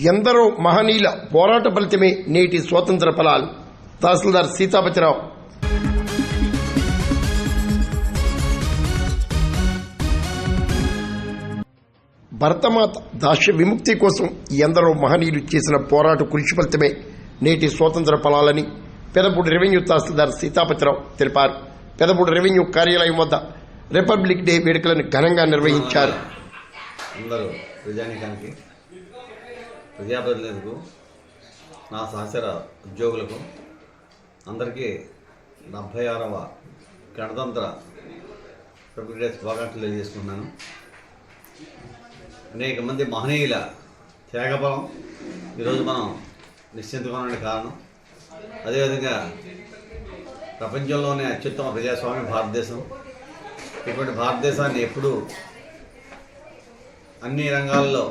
ఎందరో మహనీయుల పోరాట ఫలితమే నేటి స్వాతంత్ర ఫలాలు. తహసీల్దార్ సీతాపతిరావు. భరతమాత దాస్య విముక్తి కోసం ఎందరో మహనీయులు చేసిన పోరాట కృషి ఫలితమే నేటి స్వాతంత్ర ఫలాలని పెదపూడి రెవెన్యూ తహసీల్దార్ సీతాపతిరావు తెలిపారు. పెదపూడి రెవెన్యూ కార్యాలయం వద్ద రిపబ్లిక్ డే వేడుకలను ఘనంగా నిర్వహించారు. అందరూ ప్రజానికానికి, ప్రజాప్రతినిధులకు, నా సహచర ఉద్యోగులకు అందరికీ 76వ గణతంత్ర రిపబ్లిక్ డే శుభాకాంక్షలు తెలియజేసుకుంటున్నాను. అనేక మంది మహనీయుల త్యాగబలం ఈరోజు మనం నిశ్చింతగా ఉండడానికి కారణం. అదేవిధంగా ప్రపంచంలోనే అత్యుత్తమ ప్రజాస్వామ్య భారతదేశం. ఇటువంటి భారతదేశాన్ని ఎప్పుడూ అన్ని రంగాల్లో